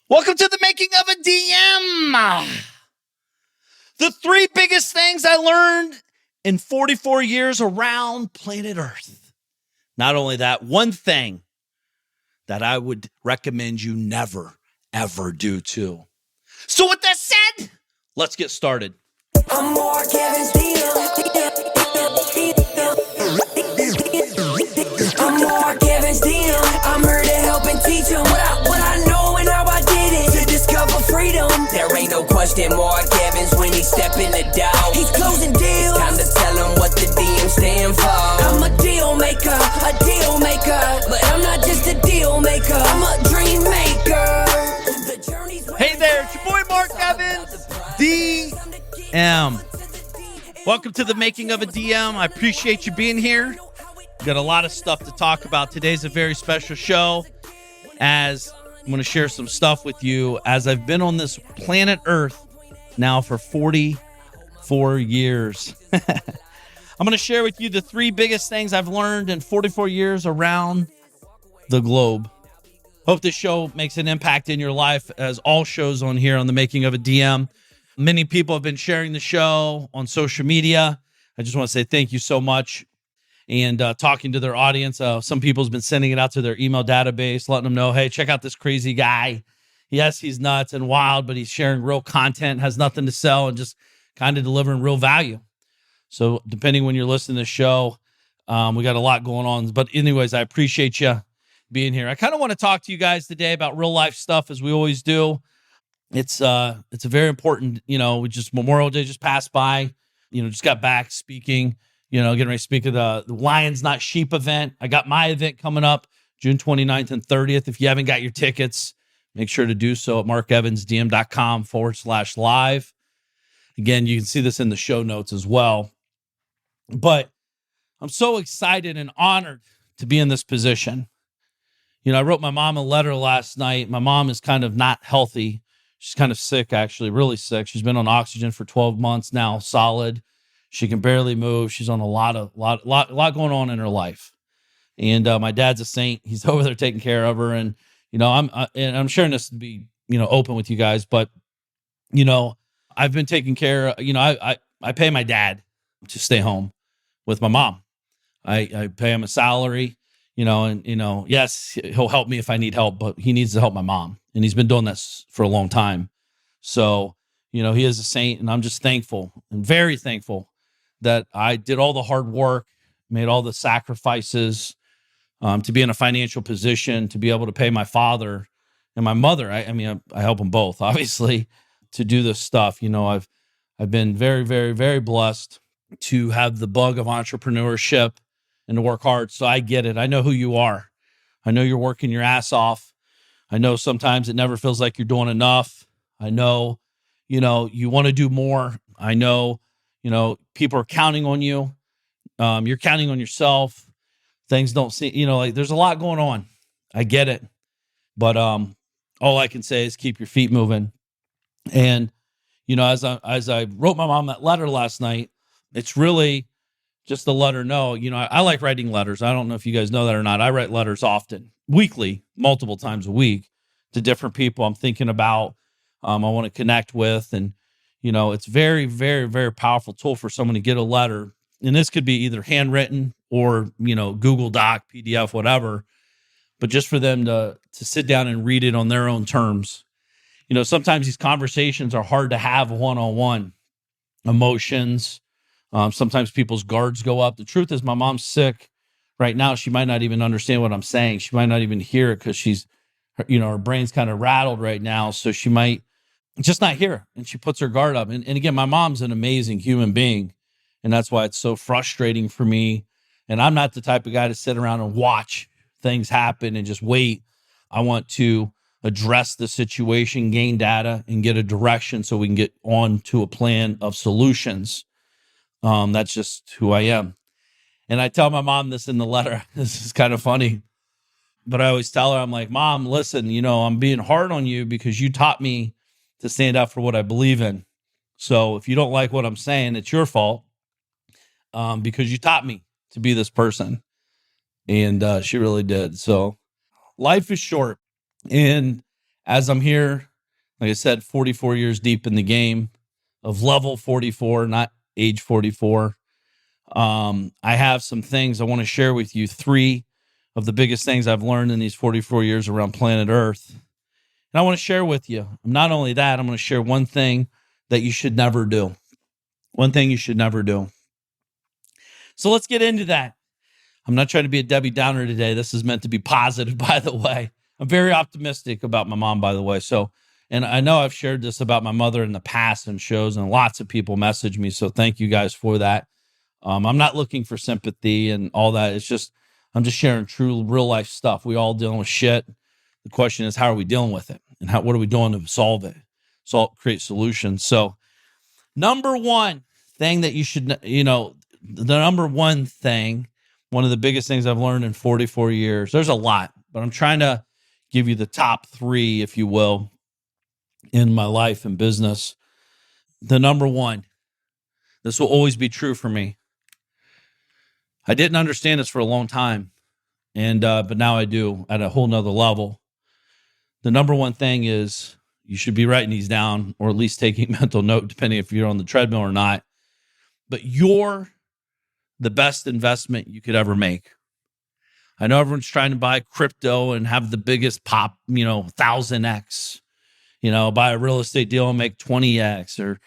Welcome to the making of a DM. The three biggest things I learned in 44 years around planet Earth. Not only that, one thing that I would recommend you never, ever do too. So with that said, let's get started. I'm more Kevin's DM. I'm more Kevin's DM. I'm here to help and teach him what I know and how I did it. To discover freedom. There ain't no question more Kevin's when he step in the door. He's closing deals. It's time to tell him what the DM stand for. I'm a deal maker. But I'm not just a deal maker. I'm a dream maker. Hey there, it's your boy Mark Evans, DM. Welcome to the making of a DM. I appreciate you being here. We've got a lot of stuff to talk about. Today's a very special show, as I'm going to share some stuff with you as I've been on this planet Earth now for 44 years. I'm going to share with you the three biggest things I've learned in 44 years around the globe. Hope this show makes an impact in your life, as all shows on here on the making of a DM. Many people have been sharing the show on social media. I just want to say thank you so much. And talking to their audience, some people's been sending it out to their email database, letting them know, hey, check out this crazy guy. Yes, he's nuts and wild, but he's sharing real content, has nothing to sell, and just kind of delivering real value. So depending when you're listening to the show, we got a lot going on. But anyways, I appreciate you being here. I kind of want to talk to you guys today about real life stuff, as we always do. It's a very important, Memorial Day just passed by, just got back speaking, getting ready to speak at the Lions Not Sheep event. I got my event coming up June 29th and 30th. If you haven't got your tickets, make sure to do so at markevansdm.com/live. Again, you can see this in the show notes as well. But I'm so excited and honored to be in this position. I wrote my mom a letter last night. My mom is kind of not healthy. She's kind of sick, actually, really sick. She's been on oxygen for 12 months now, solid. She can barely move. She's on a lot going on in her life. And my dad's a saint. He's over there taking care of her. And I'm sharing this to be open with you guys. But I've been taking care. I pay my dad to stay home with my mom. I pay him a salary. Yes, he'll help me if I need help, but he needs to help my mom. And he's been doing this for a long time. So, he is a saint, and I'm just thankful and very thankful that I did all the hard work, made all the sacrifices to be in a financial position, to be able to pay my father and my mother. I help them both, obviously, to do this stuff. I've been very, very, very blessed to have the bug of entrepreneurship and to work hard. So I get it. I know who you are. I know you're working your ass off. I know sometimes it never feels like you're doing enough. I know, you want to do more. I know, people are counting on you. You're counting on yourself. Things don't seem, there's a lot going on. I get it. But all I can say is keep your feet moving. And, as I wrote my mom that letter last night, it's really just to let her know, I like writing letters. I don't know if you guys know that or not. I write letters often, weekly, multiple times a week, to different people I'm thinking about, I want to connect with. And, it's very, very, very powerful tool for someone to get a letter. And this could be either handwritten or, Google Doc, PDF, whatever. But just for them to sit down and read it on their own terms. Sometimes these conversations are hard to have one-on-one. Emotions. Sometimes people's guards go up. The truth is, my mom's sick right now. She might not even understand what I'm saying. She might not even hear it because she's, her brain's kind of rattled right now. So she might just not hear it. And she puts her guard up. And again, my mom's an amazing human being. And that's why it's so frustrating for me. And I'm not the type of guy to sit around and watch things happen and just wait. I want to address the situation, gain data, and get a direction so we can get on to a plan of solutions. That's just who I am. And I tell my mom this in the letter. This is kind of funny, but I always tell her, I'm like, Mom, listen, I'm being hard on you because you taught me to stand up for what I believe in. So if you don't like what I'm saying, it's your fault, because you taught me to be this person. And she really did. So life is short. And as I'm here, like I said, 44 years deep in the game of level 44, not age 44. I have some things I want to share with you. 3 of the biggest things I've learned in these 44 years around planet Earth. And I want to share with you. Not only that, I'm going to share one thing that you should never do. One thing you should never do. So let's get into that. I'm not trying to be a Debbie Downer today. This is meant to be positive, by the way. I'm very optimistic about my mom, by the way. So, and I know I've shared this about my mother in the past in shows, and lots of people message me. So thank you guys for that. I'm not looking for sympathy and all that. It's just, I'm just sharing true real life stuff. We all dealing with shit. The question is, how are we dealing with it? And what are we doing to solve it? Create solutions. So number one thing that you should, the number one thing, one of the biggest things I've learned in 44 years, there's a lot, but I'm trying to give you the top 3, if you will, in my life and business. The number one, this will always be true for me. I didn't understand this for a long time, but now I do at a whole nother level. The number one thing is you should be writing these down, or at least taking mental note, depending if you're on the treadmill or not. But you're the best investment you could ever make. I know everyone's trying to buy crypto and have the biggest pop, 1,000x, buy a real estate deal and make 20x, or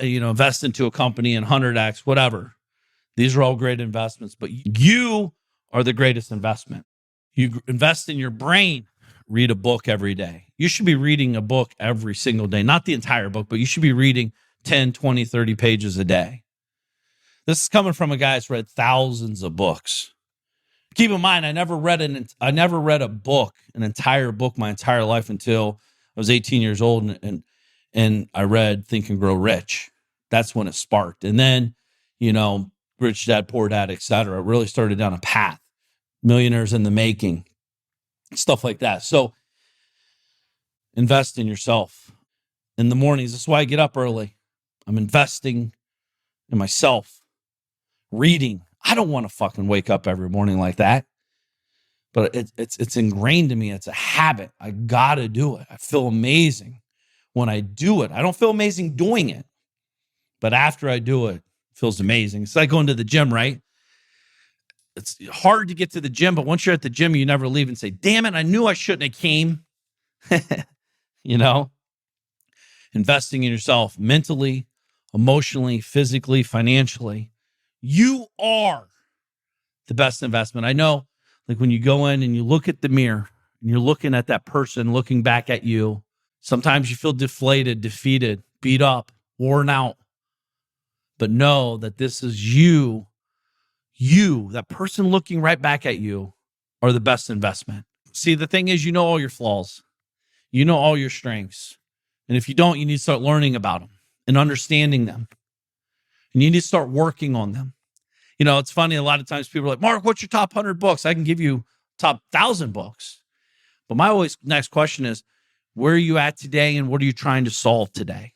invest into a company and 100x, whatever. These are all great investments, but you are the greatest investment. You invest in your brain. Read a book every day. You should be reading a book every single day, not the entire book, but you should be reading 10, 20, 30 pages a day. This is coming from a guy that's read thousands of books. Keep in mind, I never read a book, an entire book, my entire life until I was 18 years old, and I read Think and Grow Rich. That's when it sparked. And then, Rich Dad, Poor Dad, etc. It really started down a path. Millionaires in the Making, stuff like that. So invest in yourself. In the mornings, that's why I get up early. I'm investing in myself. Reading. I don't want to fucking wake up every morning like that. But it's ingrained in me. It's a habit. I got to do it. I feel amazing when I do it. I don't feel amazing doing it. But after I do it, it feels amazing. It's like going to the gym, right? It's hard to get to the gym, but once you're at the gym, you never leave and say, damn it, I knew I shouldn't have came. Investing in yourself mentally, emotionally, physically, financially. You are the best investment. I know, like when you go in and you look at the mirror and you're looking at that person looking back at you, sometimes you feel deflated, defeated, beat up, worn out. But know that this is you, that person looking right back at you, are the best investment. See, the thing is, you know all your flaws. You know all your strengths. And if you don't, you need to start learning about them and understanding them. And you need to start working on them. It's funny, a lot of times people are like, Mark, what's your top 100 books? I can give you top 1,000 books. But my always next question is, where are you at today and what are you trying to solve today?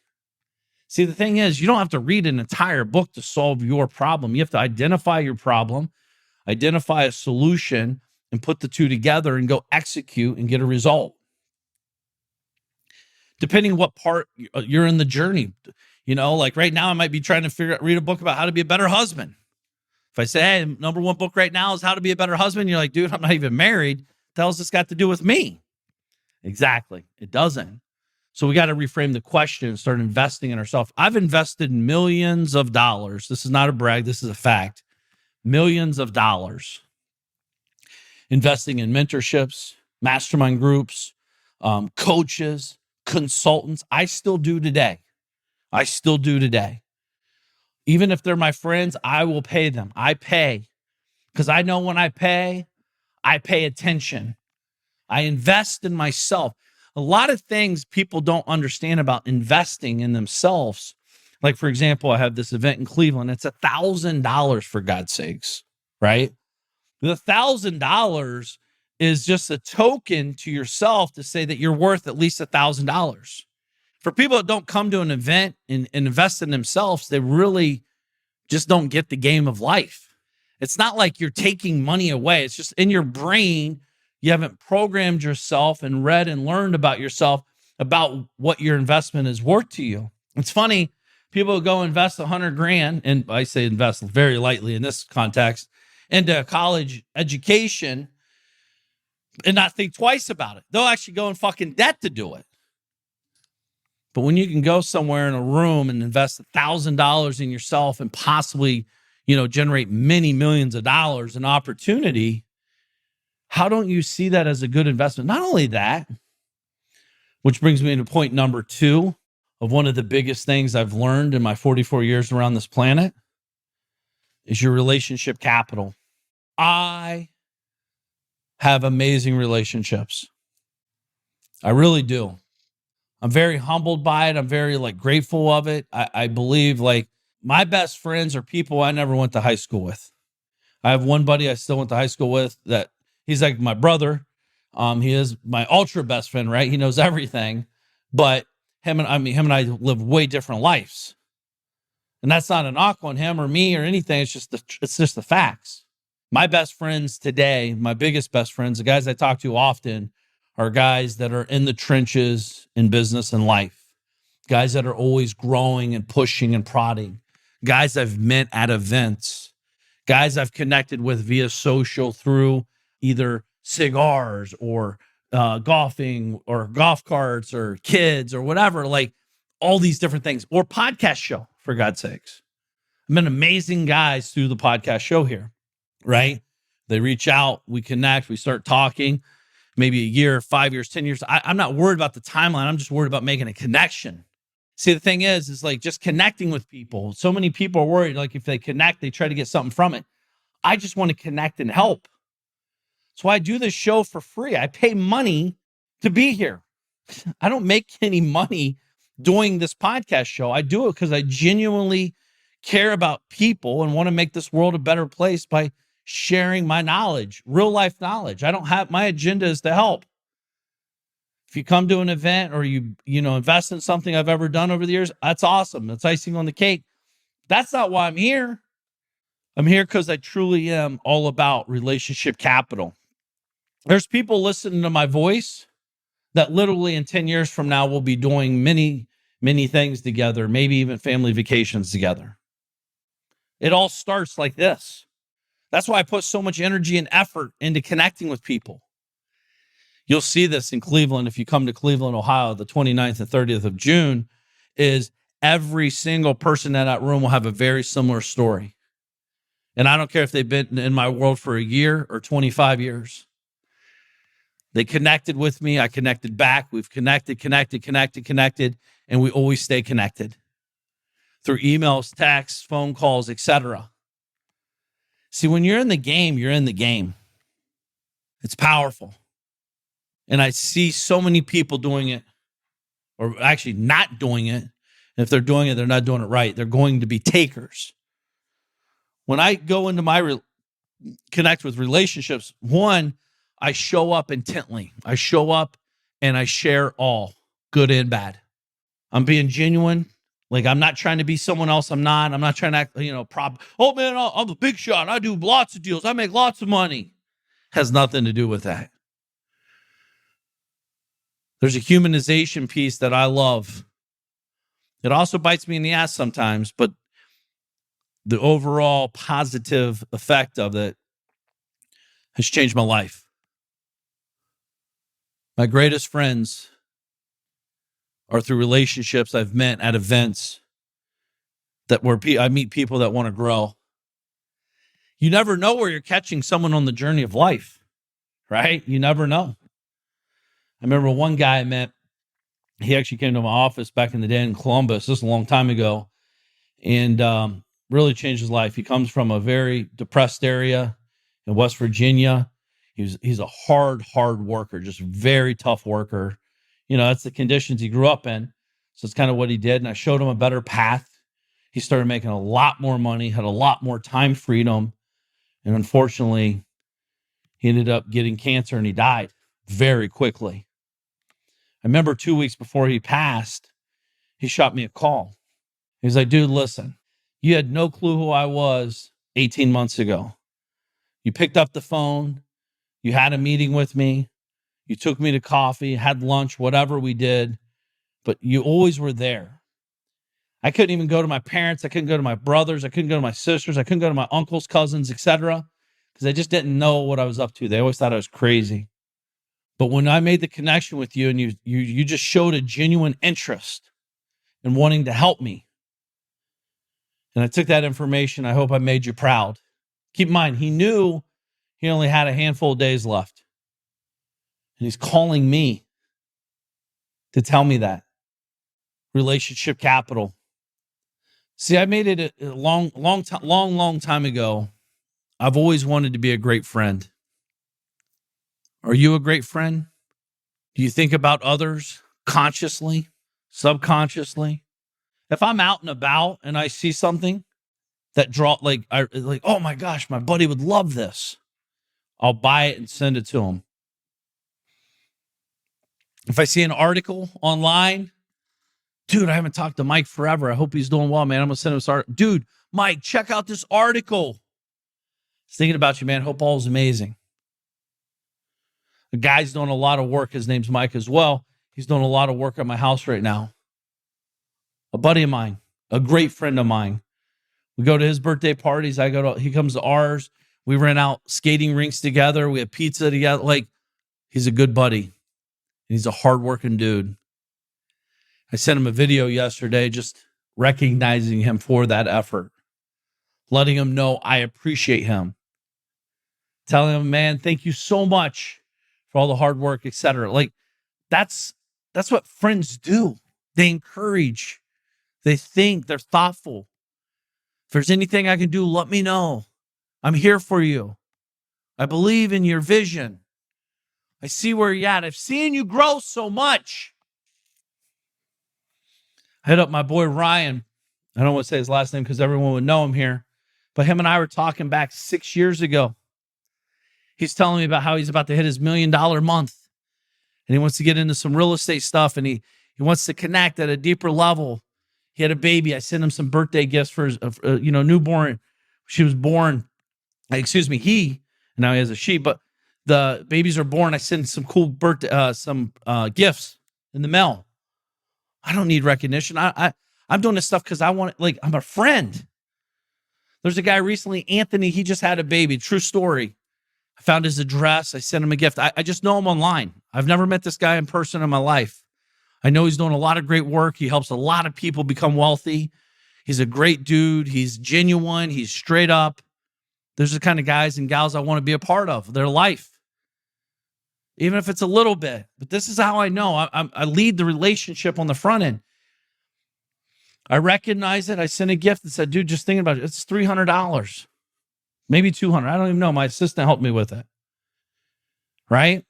See, the thing is, you don't have to read an entire book to solve your problem. You have to identify your problem, identify a solution, and put the two together and go execute and get a result. Depending what part you're in the journey. Like right now, I might be trying to read a book about how to be a better husband. If I say, hey, number one book right now is How to Be a Better Husband, you're like, dude, I'm not even married. What the hell's this got to do with me? Exactly. It doesn't. So we got to reframe the question and start investing in ourselves. I've invested millions of dollars. This is not a brag. This is a fact. Millions of dollars investing in mentorships, mastermind groups, coaches, consultants. I still do today. Even if they're my friends, I will pay them. I pay because I know when I pay attention. I invest in myself. A lot of things people don't understand about investing in themselves. Like, for example, I have this event in Cleveland. It's $1,000 for God's sakes, right? The $1,000 is just a token to yourself to say that you're worth at least $1,000. For people that don't come to an event and invest in themselves, they really just don't get the game of life. It's not like you're taking money away. It's just in your brain, You haven't programmed yourself and read and learned about yourself, about what your investment is worth to you. It's funny, people go invest 100 grand, and I say invest very lightly in this context, into college education and not think twice about it. They'll actually go in fucking debt to do it. But when you can go somewhere in a room and invest $1,000 in yourself and possibly, generate many millions of dollars in opportunity, how don't you see that as a good investment? Not only that, which brings me to point number 2 of one of the biggest things I've learned in my 44 years around this planet is your relationship capital. I have amazing relationships. I really do. I'm very humbled by it. I'm very grateful of it. I believe my best friends are people I never went to high school with. I have one buddy I still went to high school with that he's like my brother. He is my ultra best friend, right? He knows everything, but him and I live way different lives. And that's not a knock on him or me or anything. It's just the facts. My best friends today, my biggest best friends, the guys I talk to often, are guys that are in the trenches in business and life, guys that are always growing and pushing and prodding, guys I've met at events, guys I've connected with via social through either cigars or golfing or golf carts or kids or whatever, all these different things, or podcast show, for God's sakes. I've met amazing guys through the podcast show here, right? They reach out, we connect, we start talking. Maybe a year, 5 years, 10 years. I'm not worried about the timeline. I'm just worried about making a connection. See, the thing is just connecting with people. So many people are worried, if they connect, they try to get something from it. I just want to connect and help. That's why I do this show for free. I pay money to be here. I don't make any money doing this podcast show. I do it because I genuinely care about people and want to make this world a better place by sharing my knowledge, real life knowledge. My agenda is to help. If you come to an event or you invest in something I've ever done over the years, that's awesome. That's icing on the cake. That's not why I'm here. I'm here because I truly am all about relationship capital. There's people listening to my voice that literally in 10 years from now will be doing many, many things together, maybe even family vacations together. It all starts like this. That's why I put so much energy and effort into connecting with people. You'll see this in Cleveland. If you come to Cleveland, Ohio, the 29th and 30th of June, is every single person in that room will have a very similar story. And I don't care if they've been in my world for a year or 25 years. They connected with me. I connected back. We've connected, and we always stay connected through emails, texts, phone calls, etc. See, when you're in the game, you're in the game. It's powerful. And I see so many people doing it, or actually not doing it. And if they're doing it, they're not doing it right. They're going to be takers. When I go into connect with relationships, one, I show up intently. I show up and I share all, good and bad. I'm being genuine. I'm not trying to be someone else. I'm not trying to act, oh man, I'm a big shot. I do lots of deals. I make lots of money. Has nothing to do with that. There's a humanization piece that I love. It also bites me in the ass sometimes, but the overall positive effect of it has changed my life. My greatest friends are through relationships I've met at events where I meet people that want to grow. You never know where you're catching someone on the journey of life, right? You never know. I remember one guy I met, he actually came to my office back in the day in Columbus, this is a long time ago, and really changed his life. He comes from a very depressed area in West Virginia. He's a hard worker, just very tough worker. That's the conditions he grew up in. So it's kind of what he did. And I showed him a better path. He started making a lot more money, had a lot more time freedom. And unfortunately, he ended up getting cancer and he died very quickly. I remember 2 weeks before he passed, he shot me a call. He was like, dude, listen, you had no clue who I was 18 months ago. You picked up the phone. You had a meeting with me. You took me to coffee, had lunch, whatever we did, but you always were there. I couldn't even go to my parents. I couldn't go to my brothers. I couldn't go to my sisters. I couldn't go to my uncles, cousins, etc., because I just didn't know what I was up to. They always thought I was crazy. But when I made the connection with you and you just showed a genuine interest in wanting to help me, and I took that information, I hope I made you proud. Keep in mind, he knew he only had a handful of days left. And he's calling me to tell me that. Relationship capital. See, I made it a long time ago. I've always wanted to be a great friend. Are you a great friend? Do you think about others consciously, subconsciously? If I'm out and about and I see something that oh my gosh, my buddy would love this, I'll buy it and send it to him. If I see an article online, dude, I haven't talked to Mike forever. I hope he's doing well, man. I'm going to send him this article. Dude, Mike, check out this article. I was thinking about you, man. Hope all is amazing. The guy's doing a lot of work. His name's Mike as well. He's doing a lot of work on my house right now. A buddy of mine, a great friend of mine. We go to his birthday parties. He comes to ours. We rent out skating rinks together. We have pizza together. Like, he's a good buddy. He's a hardworking dude. I sent him a video yesterday just recognizing him for that effort, letting him know I appreciate him, telling him, man, thank you so much for all the hard work, etc. Like, that's what friends do. They encourage. They think. They're thoughtful. If there's anything I can do, let me know. I'm here for you. I believe in your vision. I see where you're at. I've seen you grow so much. I hit up my boy Ryan. I don't want to say his last name because everyone would know him here. But him and I were talking back 6 years ago. He's telling me about how he's about to hit his $1 million month. And he wants to get into some real estate stuff. And he wants to connect at a deeper level. He had a baby. I sent him some birthday gifts for his newborn. She was born. Now he has a she. But the babies are born. I sent some cool gifts in the mail. I don't need recognition. I'm doing this stuff because I want, I'm a friend. There's a guy recently, Anthony, he just had a baby. True story. I found his address. I sent him a gift. I just know him online. I've never met this guy in person in my life. I know he's doing a lot of great work. He helps a lot of people become wealthy. He's a great dude. He's genuine. He's straight up. There's the kind of guys and gals I want to be a part of their life, even if it's a little bit. But this is how I know. I lead the relationship on the front end. I recognize it. I sent a gift and said, dude, just thinking about it. It's $300, maybe $200. I don't even know. My assistant helped me with it. Right?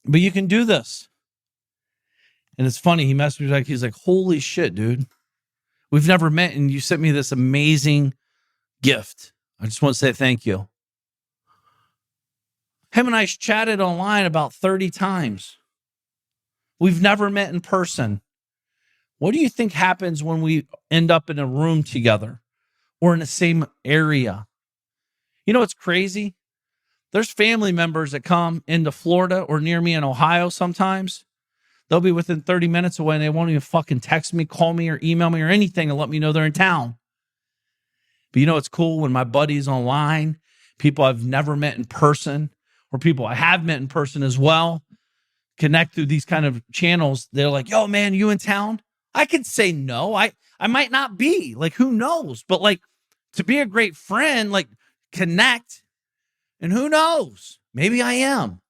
But you can do this. And it's funny. He messaged me he's like, holy shit, dude. We've never met. And you sent me this amazing gift. I just want to say thank you. Him and I chatted online about 30 times. We've never met in person. What do you think happens when we end up in a room together or in the same area? You know what's crazy? There's family members that come into Florida or near me in Ohio sometimes. They'll be within 30 minutes away and they won't even fucking text me, call me, or email me or anything and let me know they're in town. But you know what's cool? When my buddies online, people I've never met in person, or people I have met in person as well, connect through these kind of channels. They're like, yo, man, you in town? I could say no. I might not be. Like, who knows? But to be a great friend, connect. And who knows? Maybe I am.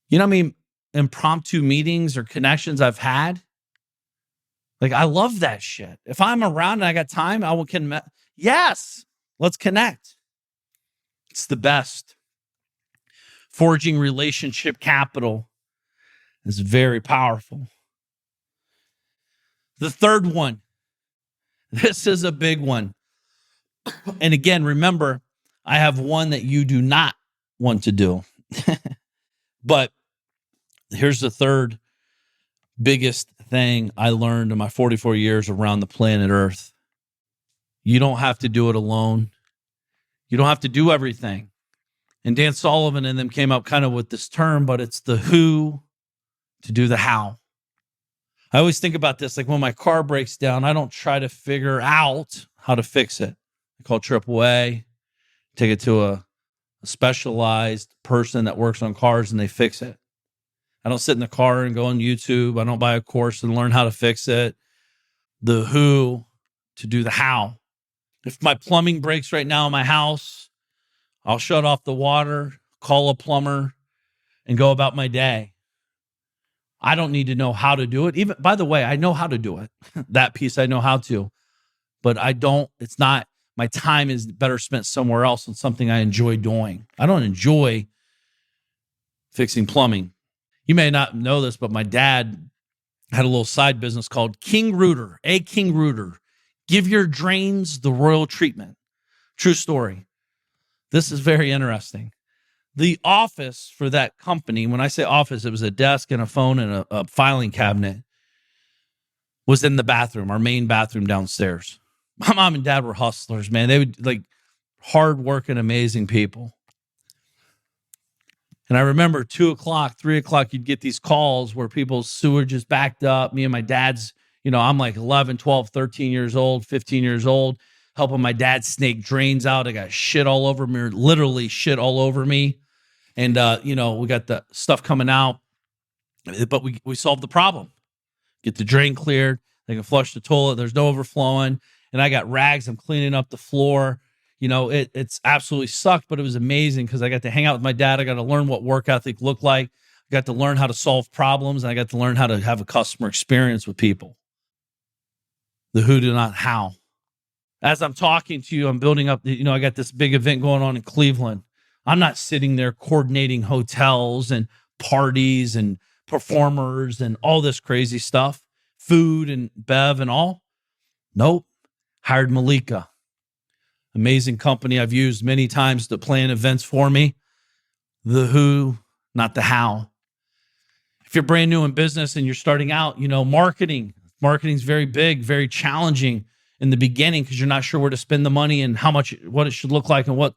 You know what I mean? Impromptu meetings or connections I've had. I love that shit. If I'm around and I got time, I will connect. Yes, let's connect. It's the best. Forging relationship capital is very powerful. The third one. This is a big one. And again, remember, I have one that you do not want to do. But here's the third biggest thing I learned in my 44 years around the planet Earth. You don't have to do it alone. You don't have to do everything. And Dan Sullivan and them came up kind of with this term, but it's the who to do the how. I always think about this, like when my car breaks down, I don't try to figure out how to fix it. I call AAA, take it to a specialized person that works on cars, and they fix it. I don't sit in the car and go on YouTube. I don't buy a course and learn how to fix it. The who to do the how. If my plumbing breaks right now in my house, I'll shut off the water, call a plumber, and go about my day. I don't need to know how to do it. Even, by the way, I know how to do it. That piece I know how to, but it's not, my time is better spent somewhere else on something I enjoy doing. I don't enjoy fixing plumbing. You may not know this, but my dad had a little side business called King Rooter, King Rooter. Give your drains the royal treatment. True story. This is very interesting. The office for that company, when I say office, it was a desk and a phone and a filing cabinet, was in the bathroom, our main bathroom downstairs. My mom and dad were hustlers, man. They would like hardworking, amazing people. And I remember 2 o'clock, 3 o'clock, you'd get these calls where people's sewage is backed up. Me and my dad's, I'm like 11, 12, 13 years old, 15 years old, helping my dad snake drains out. I got shit all over me, literally shit all over me. And, we got the stuff coming out, but we solved the problem. Get the drain cleared. They can flush the toilet. There's no overflowing. And I got rags. I'm cleaning up the floor. It's absolutely sucked, but it was amazing because I got to hang out with my dad. I got to learn what work ethic looked like. I got to learn how to solve problems. And I got to learn how to have a customer experience with people. The who to not how. As I'm talking to you, I'm building up, I got this big event going on in Cleveland. I'm not sitting there coordinating hotels and parties and performers and all this crazy stuff, food and bev and all. Nope. Hired Malika. Amazing company I've used many times to plan events for me. The who, not the how. If you're brand new in business and you're starting out, marketing's very big, very challenging in the beginning because you're not sure where to spend the money and what it should look like and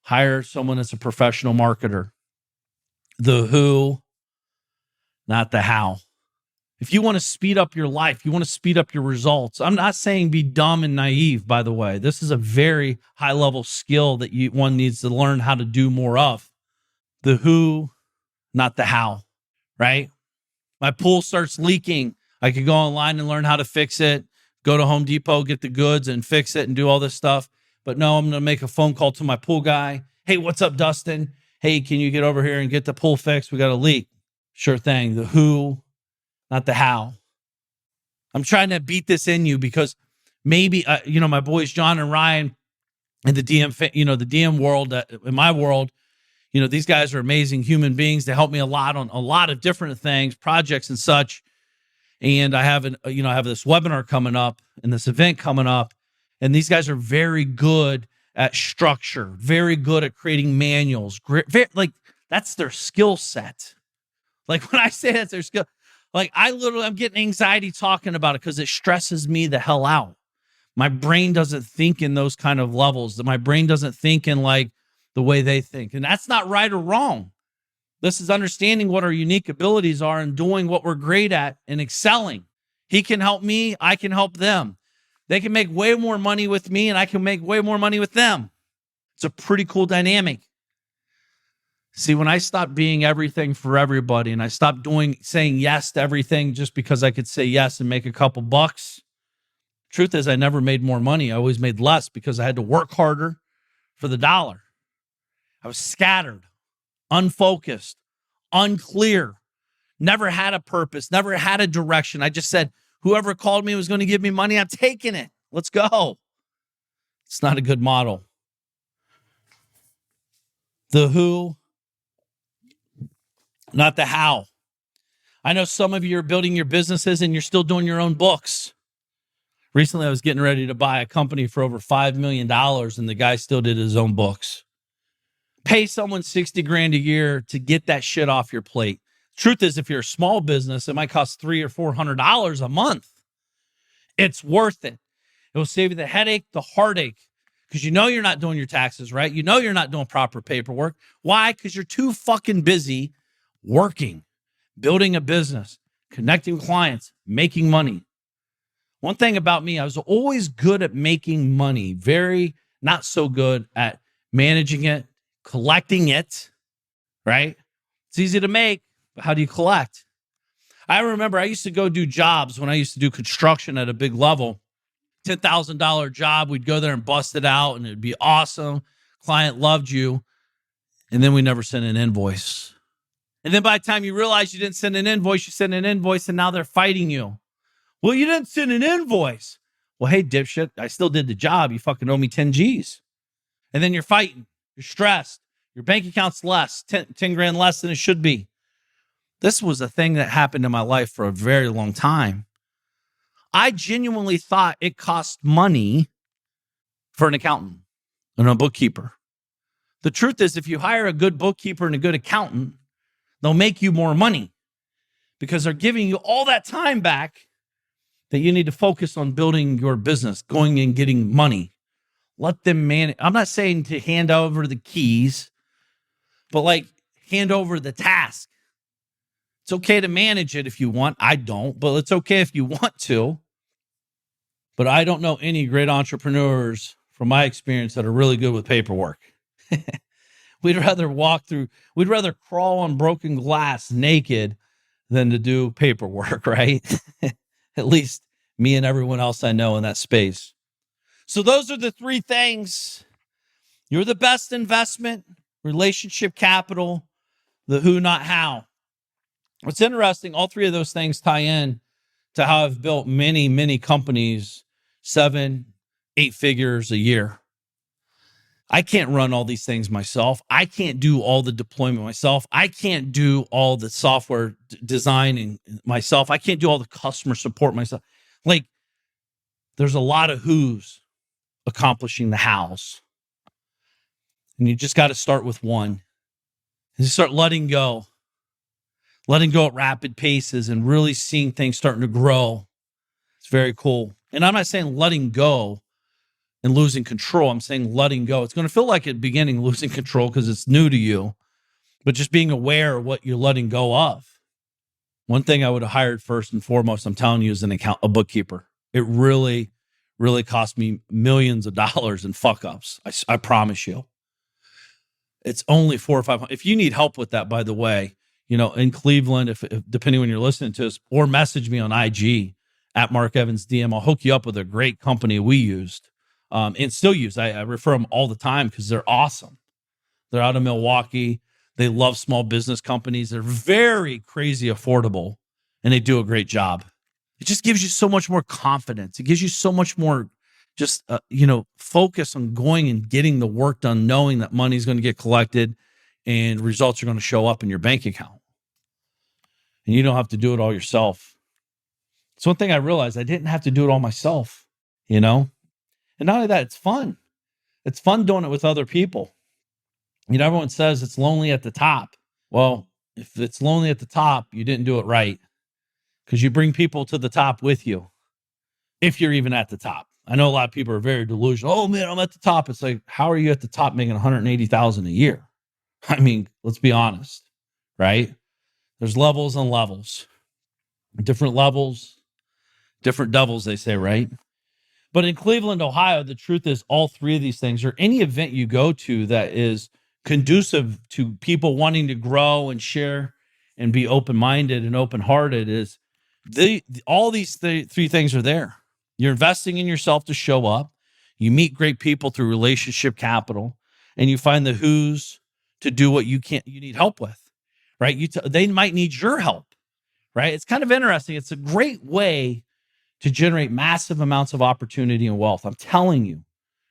hire someone that's a professional marketer. The who, not the how. If you want to speed up your life, you want to speed up your results. I'm not saying be dumb and naive, by the way. This is a very high-level skill that one needs to learn how to do more of. The who, not the how, right? My pool starts leaking. I could go online and learn how to fix it, go to Home Depot, get the goods and fix it and do all this stuff. But no, I'm going to make a phone call to my pool guy. Hey, what's up, Dustin? Hey, can you get over here and get the pool fixed? We got a leak. Sure thing. The who, not the how. I'm trying to beat this in you because maybe, my boys, John and Ryan in the DM, the DM world, in my world, these guys are amazing human beings. They help me a lot on a lot of different things, projects and such. And I have I have this webinar coming up and this event coming up. And these guys are very good at structure, very good at creating manuals. That's their skill set. Like when I say that's their skill, like I'm getting anxiety talking about it because it stresses me the hell out. My brain doesn't think in those kind of levels. My brain doesn't think in like the way they think. And that's not right or wrong. This is understanding what our unique abilities are and doing what we're great at and excelling. He can help me. I can help them. They can make way more money with me and I can make way more money with them. It's a pretty cool dynamic. See, when I stopped being everything for everybody and I stopped saying yes to everything just because I could say yes and make a couple bucks, truth is I never made more money. I always made less because I had to work harder for the dollar. I was scattered, unfocused, unclear, never had a purpose, never had a direction. I just said, whoever called me was going to give me money. I'm taking it. Let's go. It's not a good model. The who, not the how. I know some of you are building your businesses and you're still doing your own books. Recently, I was getting ready to buy a company for over $5 million and the guy still did his own books. Pay someone $60,000 a year to get that shit off your plate. Truth is, if you're a small business, it might cost $300 or $400 a month. It's worth it. It will save you the headache, the heartache, because you know you're not doing your taxes right. You know you're not doing proper paperwork. Why? Because you're too fucking busy working, building a business, connecting with clients, making money. One thing about me, I was always good at making money, very not so good at managing it, collecting it, right? It's easy to make, but how do you collect? I remember I used to go do jobs when I used to do construction at a big level. $10,000 job, we'd go there and bust it out, and it'd be awesome. Client loved you, and then we never sent an invoice. And then by the time you realize you didn't send an invoice, you send an invoice, and now they're fighting you. Well, you didn't send an invoice. Well, hey, dipshit, I still did the job. You fucking owe me 10 G's. And then you're fighting. You're stressed. Your bank account's less, 10 grand less than it should be. This was a thing that happened in my life for a very long time. I genuinely thought it cost money for an accountant and a bookkeeper. The truth is, if you hire a good bookkeeper and a good accountant, they'll make you more money because they're giving you all that time back that you need to focus on building your business, going and getting money. Let them manage. I'm not saying to hand over the keys, but like hand over the task. It's okay to manage it if you want. I don't, but it's okay if you want to. But I don't know any great entrepreneurs from my experience that are really good with paperwork. We'd rather crawl on broken glass naked than to do paperwork, right? At least me and everyone else I know in that space. So those are the three things. You're the best investment, relationship capital, the who, not how. What's interesting, all three of those things tie in to how I've built many, many companies, 7, 8 figures a year. I can't run all these things myself. I can't do all the deployment myself. I can't do all the software designing myself. I can't do all the customer support myself. Like, there's a lot of who's accomplishing the hows. And you just got to start with one. And start letting go at rapid paces and really seeing things starting to grow. It's very cool. And I'm not saying letting go and losing control. I'm saying letting go. It's going to feel like at the beginning losing control because it's new to you, but just being aware of what you're letting go of. One thing I would have hired first and foremost, I'm telling you, is a bookkeeper. It really, really cost me millions of dollars in fuck ups. I promise you. It's only $400 or $500. If you need help with that, by the way, in Cleveland, if depending when you're listening to us, or message me on IG at Mark Evans DM, I'll hook you up with a great company we used and still use. I refer them all the time because they're awesome. They're out of Milwaukee. They love small business companies. They're very crazy affordable, and they do a great job. It just gives you so much more confidence. It gives you so much more just, focus on going and getting the work done, knowing that money's going to get collected and results are going to show up in your bank account. And you don't have to do it all yourself. It's one thing I realized. I didn't have to do it all myself, And not only that, it's fun. It's fun doing it with other people. Everyone says it's lonely at the top. Well, if it's lonely at the top, you didn't do it right because you bring people to the top with you if you're even at the top. I know a lot of people are very delusional. Oh man, I'm at the top. It's like, how are you at the top making $180,000 a year? I mean, let's be honest, right? There's levels and levels, different levels, different devils, they say, right? But in Cleveland, Ohio, the truth is all three of these things, or any event you go to that is conducive to people wanting to grow and share and be open-minded and open-hearted, is all these three things are there. You're investing in yourself to show up. You meet great people through relationship capital, and you find the who's to do what you need help with, right? They might need your help, right? It's kind of interesting. It's a great way to generate massive amounts of opportunity and wealth. I'm telling you,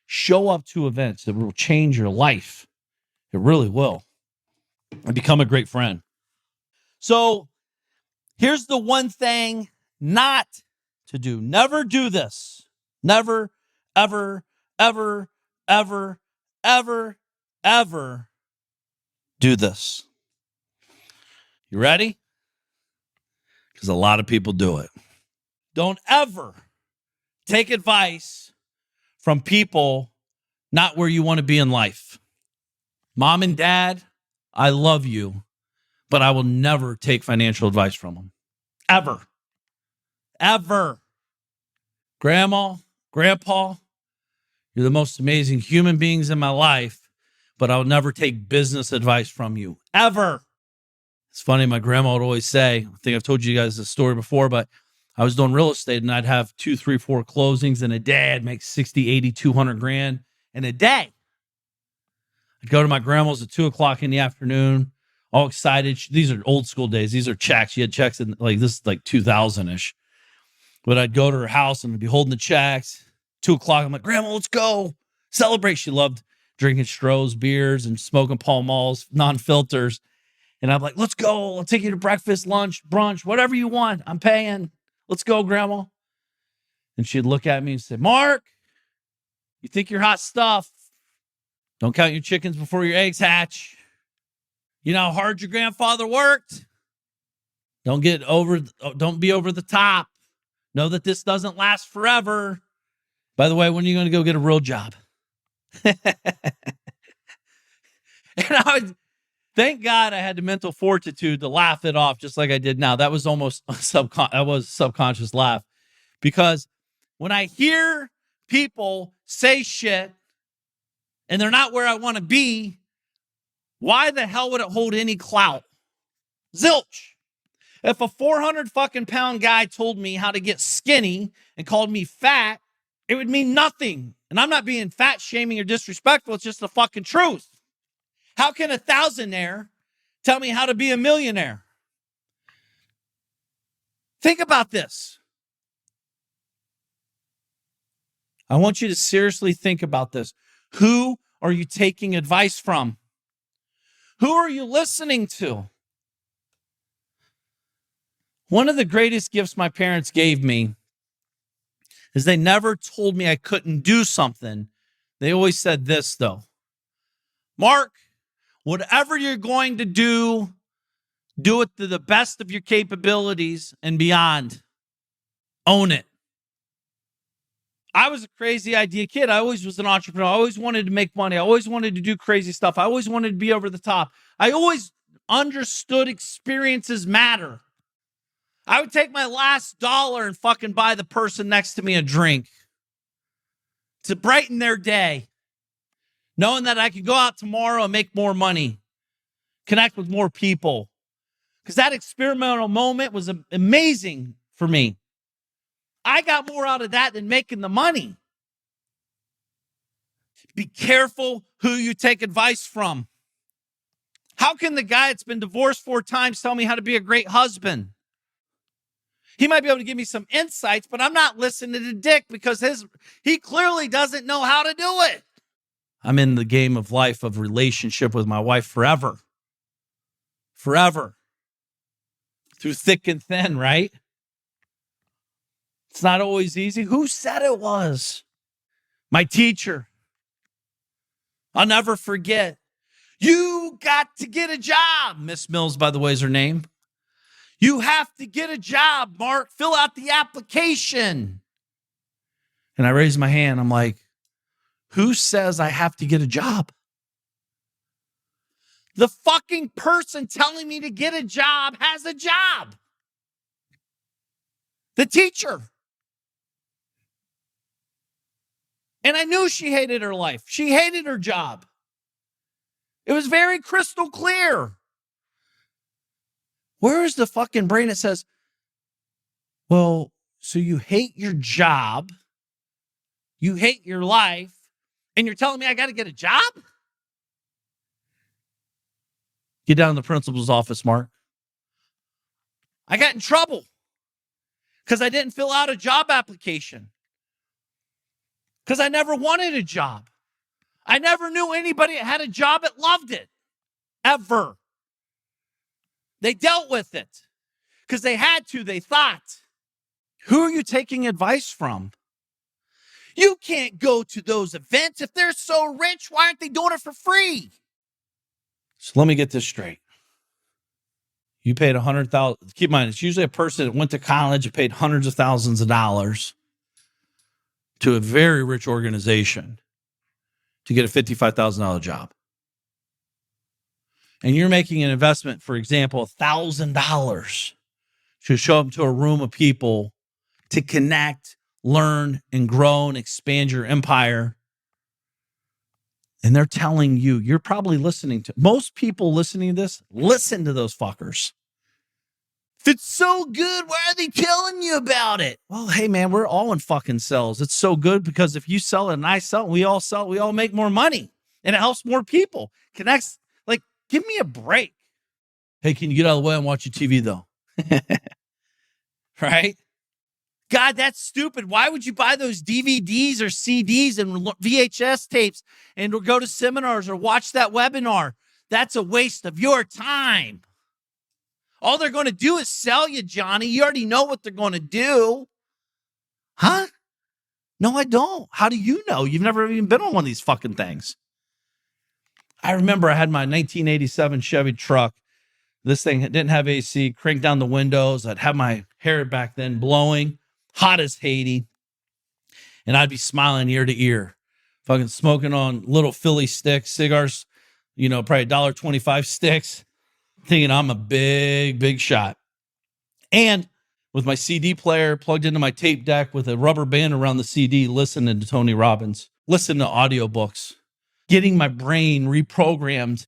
show up to events that will change your life. It really will. And become a great friend. So here's the one thing not to do. Never do this. Never, ever, ever, ever, ever, ever do this. You ready? Because a lot of people do it. Don't ever take advice from people not where you want to be in life. Mom and dad, I love you, but I will never take financial advice from them. Ever. Ever. Grandma, grandpa, you're the most amazing human beings in my life, but I'll never take business advice from you. Ever. It's funny, my grandma would always say, I think I've told you guys this story before, but I was doing real estate and I'd have 2, 3, 4 closings in a day. I'd make 60, 80, 200 grand in a day. I'd go to my grandma's at 2:00 in the afternoon, all excited. These are old school days. These are checks. She had checks in this is like 2000-ish. But I'd go to her house and I'd be holding the checks. 2:00, I'm like, Grandma, let's go celebrate. She loved drinking Stroh's beers and smoking Pall Malls, non-filters. And I'm like, let's go. I'll take you to breakfast, lunch, brunch, whatever you want. I'm paying. Let's go, Grandma. And she'd look at me and say, Mark, you think you're hot stuff. Don't count your chickens before your eggs hatch. You know how hard your grandfather worked? Don't be over the top. Know that this doesn't last forever. By the way, when are you going to go get a real job? And thank God I had the mental fortitude to laugh it off just like I did now. That was almost a subconscious laugh. Because when I hear people say shit and they're not where I want to be, why the hell would it hold any clout? Zilch. If a 400 fucking pound guy told me how to get skinny and called me fat, it would mean nothing. And I'm not being fat shaming or disrespectful. It's just the fucking truth. How can a thousandaire tell me how to be a millionaire? Think about this. I want you to seriously think about this. Who are you taking advice from? Who are you listening to? One of the greatest gifts my parents gave me is they never told me I couldn't do something. They always said this, though. Mark, whatever you're going to do it to the best of your capabilities and beyond. Own it. I was a crazy idea kid. I always was an entrepreneur. I always wanted to make money. I always wanted to do crazy stuff. I always wanted to be over the top. I always understood experiences matter. I would take my last dollar and fucking buy the person next to me a drink to brighten their day, knowing that I could go out tomorrow and make more money, connect with more people. Because that experimental moment was amazing for me. I got more out of that than making the money. Be careful who you take advice from. How can the guy that's been divorced 4 times tell me how to be a great husband? He might be able to give me some insights, but I'm not listening to Dick because he clearly doesn't know how to do it. I'm in the game of life of relationship with my wife forever. Forever. Through thick and thin, right? It's not always easy. Who said it was? My teacher. I'll never forget. You got to get a job. Miss Mills, by the way, is her name. You have to get a job, Mark. Fill out the application. And I raised my hand. I'm like, who says I have to get a job? The fucking person telling me to get a job has a job. The teacher. And I knew she hated her life. She hated her job. It was very crystal clear. Where is the fucking brain that says, well, so you hate your job, you hate your life, and you're telling me I got to get a job? Get down to the principal's office, Mark. I got in trouble because I didn't fill out a job application. Because I never wanted a job. I never knew anybody that had a job that loved it. Ever. They dealt with it. Because they had to, they thought. Who are you taking advice from? You can't go to those events. If they're so rich, why aren't they doing it for free? So let me get this straight. You paid $100,000. Keep in mind, it's usually a person that went to college and paid hundreds of thousands of dollars to a very rich organization. to get a $55,000 job. And you're making an investment, for example, $1,000 to show up to a room of people to connect, learn, and grow and expand your empire. And they're telling you, you're probably listening to, most people listening to this, listen to those fuckers. If it's so good, why are they telling you about it? Well, hey, man, we're all in fucking sales. It's so good because if you sell it and I sell it, we all sell it, we all make more money. And it helps more people. Connects, like, give me a break. Hey, can you get out of the way and watch your TV, though? Right? God, that's stupid. Why would you buy those DVDs or CDs and VHS tapes and go to seminars or watch that webinar? That's a waste of your time. All they're going to do is sell you, Johnny. You already know what they're going to do. Huh? No, I don't. How do you know? You've never even been on one of these fucking things. I remember I had my 1987 Chevy truck. This thing didn't have AC, cranked down the windows. I'd have my hair back then blowing, hot as Haiti. And I'd be smiling ear to ear, fucking smoking on little Philly sticks, cigars, probably $1.25 sticks, thinking I'm a big shot. And with my CD player plugged into my tape deck with a rubber band around the CD, listening to Tony Robbins, listening to audiobooks, getting my brain reprogrammed.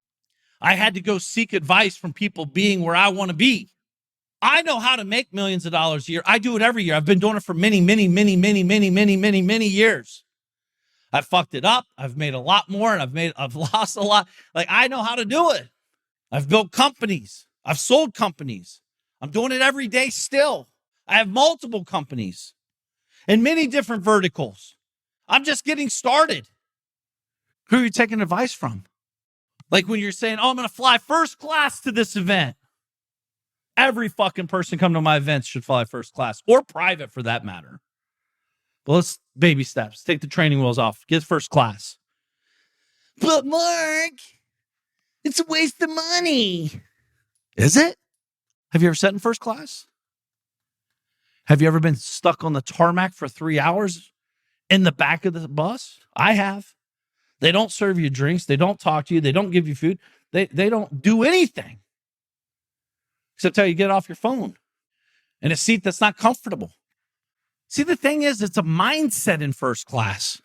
I had to go seek advice from people being where I want to be. I know how to make millions of dollars a year. I do it every year. I've been doing it for many years. I've fucked it up. I've made a lot more and I've lost a lot. Like, I know how to do it. I've built companies. I've sold companies. I'm doing it every day still. I have multiple companies in many different verticals. I'm just getting started. Who are you taking advice from? Like when you're saying, oh, I'm going to fly first class to this event. Every fucking person coming to my events should fly first class or private for that matter. But let's baby steps. Take the training wheels off. Get first class. But Mark, it's a waste of money. Is it? Have you ever sat in first class? Have you ever been stuck on the tarmac for 3 hours in the back of the bus? I have. They don't serve you drinks. They don't talk to you. They don't give you food. They don't do anything except tell you get off your phone in a seat that's not comfortable. See, the thing is, it's a mindset in first class.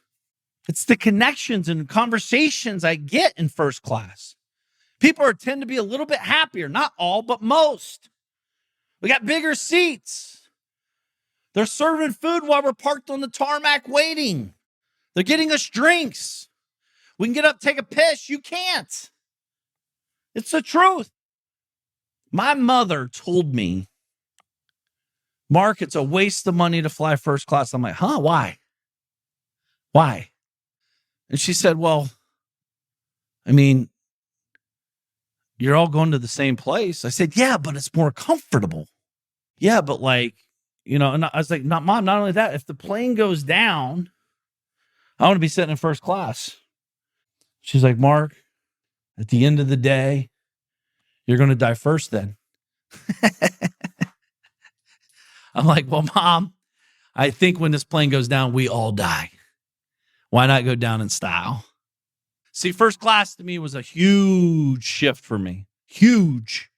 It's the connections and conversations I get in first class. People tend to be a little bit happier. Not all, but most. We got bigger seats. They're serving food while we're parked on the tarmac waiting. They're getting us drinks. We can get up, take a piss. You can't. It's the truth. My mother told me, Mark, it's a waste of money to fly first class. I'm like, huh? Why? Why? And she said, well, I mean, you're all going to the same place. I said, yeah, but it's more comfortable. Yeah, but and I was like, not Mom, not only that, if the plane goes down, I want to be sitting in first class. She's like, Mark, at the end of the day, you're going to die first then. I'm like, well, Mom, I think when this plane goes down, we all die. Why not go down in style? See, first class to me was a huge shift for me. Huge.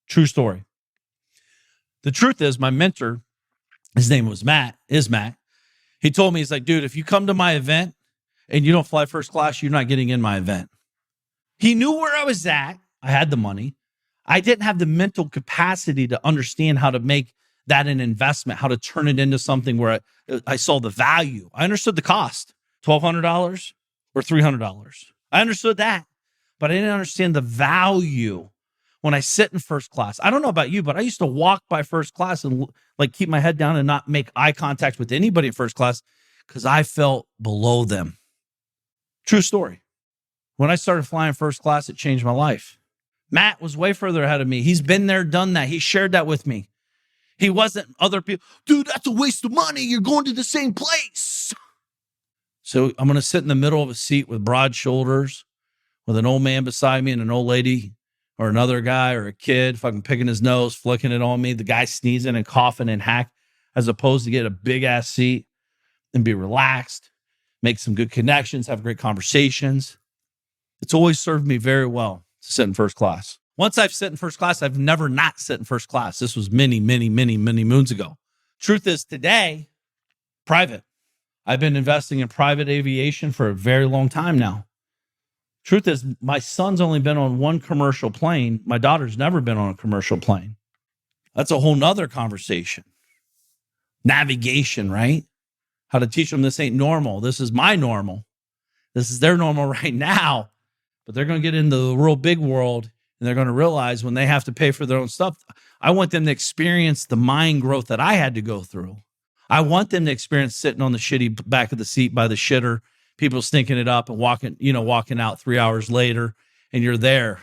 True story. The truth is, my mentor, his name was Matt. He told me, he's like, dude, if you come to my event and you don't fly first class, you're not getting in my event. He knew where I was at. I had the money. I didn't have the mental capacity to understand how to make that an investment, how to turn it into something where I saw the value. I understood the cost, $1,200 or $300. I understood that, but I didn't understand the value when I sit in first class. I don't know about you, but I used to walk by first class and keep my head down and not make eye contact with anybody in first class because I felt below them. True story. When I started flying first class, it changed my life. Matt was way further ahead of me. He's been there, done that. He shared that with me. He wasn't other people. Dude, that's a waste of money. You're going to the same place. So I'm going to sit in the middle of a seat with broad shoulders with an old man beside me and an old lady or another guy or a kid fucking picking his nose, flicking it on me. The guy sneezing and coughing and hack, as opposed to get a big ass seat and be relaxed, make some good connections, have great conversations. It's always served me very well to sit in first class. Once I've sit in first class, I've never not sit in first class. This was many, many, many, many moons ago. Truth is today, private. I've been investing in private aviation for a very long time now. Truth is, my son's only been on one commercial plane. My daughter's never been on a commercial plane. That's a whole nother conversation. Navigation, right? How to teach them this ain't normal. This is my normal. This is their normal right now. But they're going to get into the real big world, and they're going to realize when they have to pay for their own stuff. I want them to experience the mind growth that I had to go through. I want them to experience sitting on the shitty back of the seat by the shitter, people stinking it up and walking out 3 hours later, and you're there.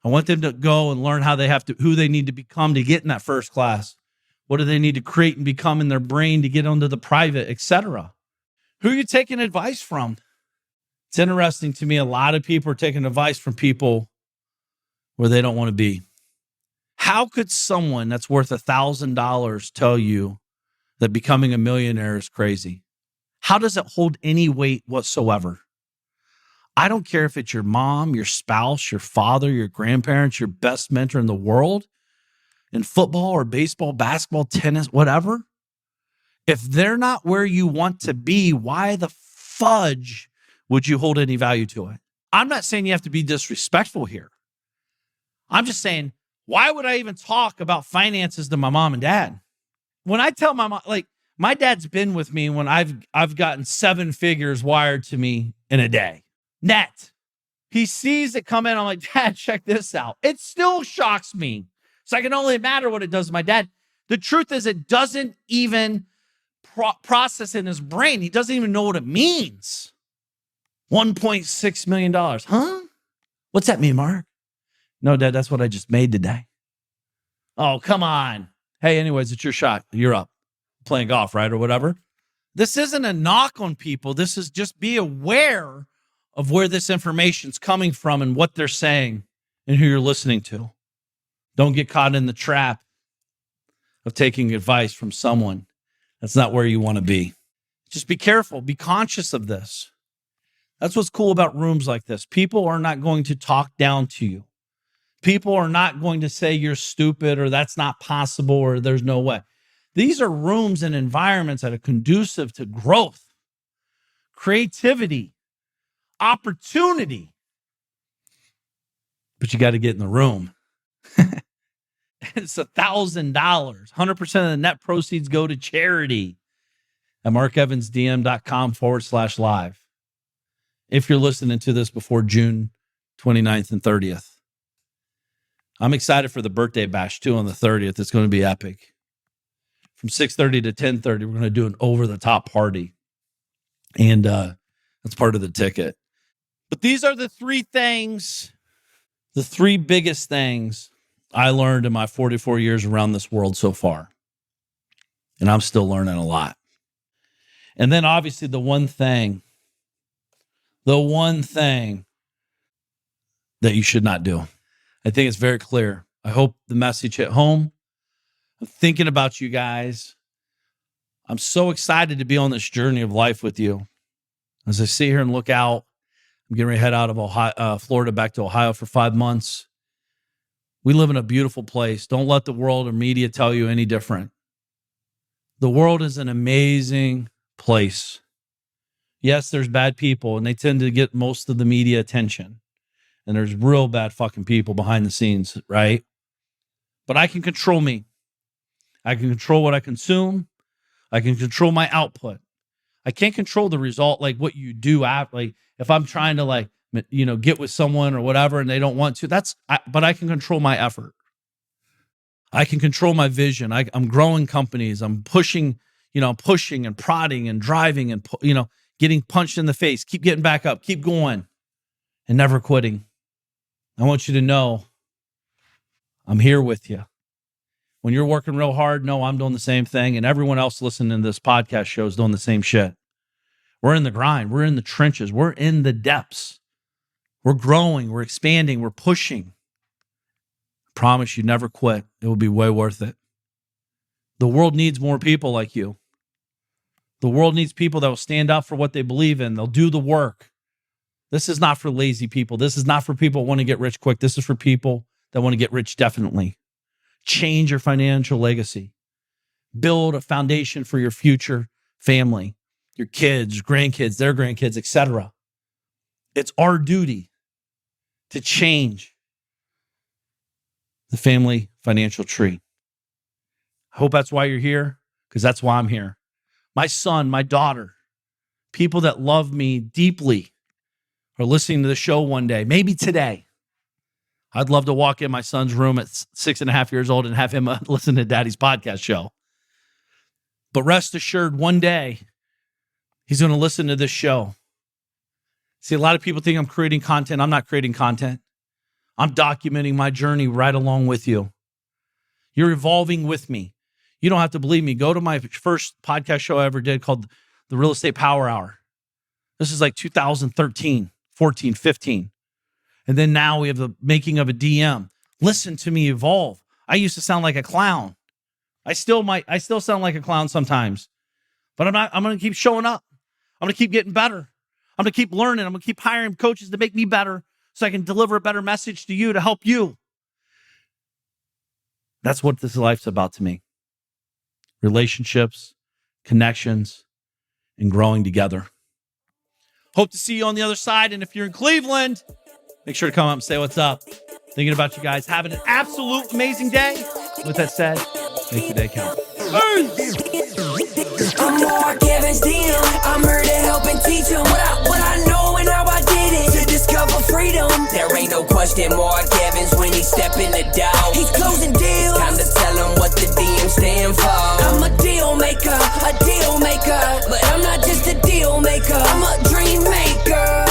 I want them to go and learn who they need to become to get in that first class. What do they need to create and become in their brain to get onto the private, etc. Who are you taking advice from? It's interesting to me. A lot of people are taking advice from people where they don't want to be. How could someone that's worth $1,000 tell you that becoming a millionaire is crazy? How does it hold any weight whatsoever? I don't care if it's your mom, your spouse, your father, your grandparents, your best mentor in the world, in football or baseball, basketball, tennis, whatever. If they're not where you want to be, why the fudge would you hold any value to it? I'm not saying you have to be disrespectful here. I'm just saying, why would I even talk about finances to my mom and dad? When I tell my mom, like, my dad's been with me when I've gotten 7 figures wired to me in a day. Net. He sees it come in. I'm like, Dad, check this out. It still shocks me. So I can only imagine what it does to my dad. The truth is, it doesn't even process in his brain. He doesn't even know what it means. $1.6 million. Huh? What's that mean, Mark? No, Dad, that's what I just made today. Oh, come on. Hey, anyways, it's your shot. You're up. Playing golf, right? Or whatever. This isn't a knock on people. This is just be aware of where this information's coming from and what they're saying and who you're listening to. Don't get caught in the trap of taking advice from someone that's not where you want to be. Just be careful. Be conscious of this. That's what's cool about rooms like this. People are not going to talk down to you. People are not going to say you're stupid or that's not possible or there's no way. These are rooms and environments that are conducive to growth, creativity, opportunity. But you got to get in the room. It's $1,000. 100% of the net proceeds go to charity at markevansdm.com/live. If you're listening to this before June 29th and 30th. I'm excited for the birthday bash too on the 30th. It's going to be epic. From 6:30 to 10:30, we're going to do an over-the-top party. And that's part of the ticket. But these are the 3 things, the 3 biggest things I learned in my 44 years around this world so far. And I'm still learning a lot. And then obviously the one thing that you should not do. I think it's very clear. I hope the message hit home. I'm thinking about you guys. I'm so excited to be on this journey of life with you. As I sit here and look out, I'm getting ready to head out of Ohio, Florida back to Ohio for 5 months. We live in a beautiful place. Don't let the world or media tell you any different. The world is an amazing place. Yes, there's bad people, and they tend to get most of the media attention. And there's real bad fucking people behind the scenes, right? But I can control me. I can control what I consume. I can control my output. I can't control the result, like what you do after. Like if I'm trying to get with someone or whatever and they don't want to, but I can control my effort. I can control my vision. I'm growing companies. I'm pushing and prodding and driving and, getting punched in the face. Keep getting back up. Keep going and never quitting. I want you to know I'm here with you. When you're working real hard, no, I'm doing the same thing. And everyone else listening to this podcast show is doing the same shit. We're in the grind. We're in the trenches. We're in the depths. We're growing. We're expanding. We're pushing. I promise you, never quit. It will be way worth it. The world needs more people like you. The world needs people that will stand up for what they believe in. They'll do the work. This is not for lazy people. This is not for people who want to get rich quick. This is for people that want to get rich definitely. Change your financial legacy. Build a foundation for your future family, your kids, grandkids, their grandkids, etc. It's our duty to change the family financial tree. I hope that's why you're here, because that's why I'm here. My son, my daughter, people that love me deeply are listening to the show one day, maybe today. I'd love to walk in my son's room at 6.5 years old and have him listen to Daddy's podcast show. But rest assured, one day, he's going to listen to this show. See, a lot of people think I'm creating content. I'm not creating content. I'm documenting my journey right along with you. You're evolving with me. You don't have to believe me. Go to my first podcast show I ever did called The Real Estate Power Hour. This is like 2013, 14, 15. And then now we have the making of a DM. Listen to me evolve. I used to sound like a clown. I still sound like a clown sometimes. But I'm going to keep showing up. I'm going to keep getting better. I'm going to keep learning. I'm going to keep hiring coaches to make me better so I can deliver a better message to you to help you. That's what this life's about to me. Relationships, connections, and growing together. Hope to see you on the other side. And if you're in Cleveland, make sure to come up and say what's up. Thinking about you guys. Having an absolute amazing day. With that said, make the day count. I'm Mark Evans DM. I'm here to help and teach them what I know and how I did it to discover freedom. There ain't no question Mark Evans when he step in the door. He's closing deals. Time to tell him what the DM stand for. I'm a deal maker, but I'm not just a deal maker. I'm a dream maker.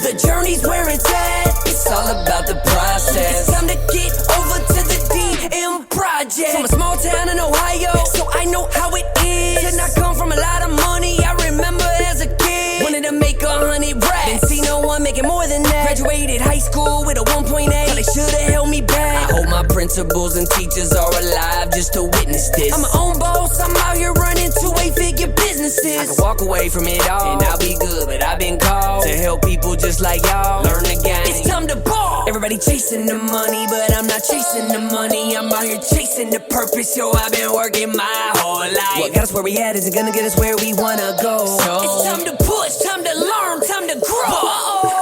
The journey's where it's at. It's all about the process. It's time to get over to the DM project. From a small town in Ohio, so I know how it is. Did not come from a lot of money. I remember as a kid, wanted to make 100 racks. Didn't see no one making more than that. Graduated high school with a 1.8. But they should've held me back. I hope my principals and teachers are alive just to witness this. I'm my own boss. I'm out here running 2-8-figure businesses. I can walk away from it all and I'll be good, but I've been called to help people just like y'all learn the game. It's time to ball. Everybody chasing the money, but I'm not chasing the money. I'm out here chasing the purpose. Yo, I've been working my whole life. What got us where we at isn't gonna get us where we wanna go. So it's time to push, time to learn, time to grow.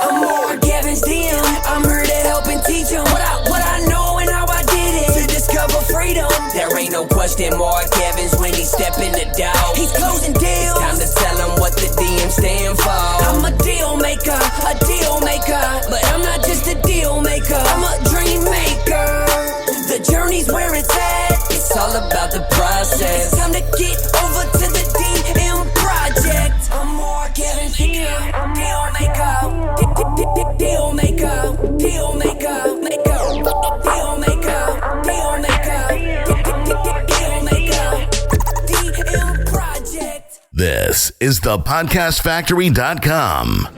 I'm Mark Evans DM. I'm here to help and teach them what I know and how I did it to discover freedom. There ain't no question Mark Evans when he step in the door. He's closing deals. Time to tell him what the DM stand for. I'm a deal maker, but I'm not just a deal maker. I'm a dream maker. The journey's where it's at. It's all about the process. It's time to get over to the DM project. I'm Mark Evans here. Deal maker, deal maker, deal maker, DM project. This is thepodcastfactory.com.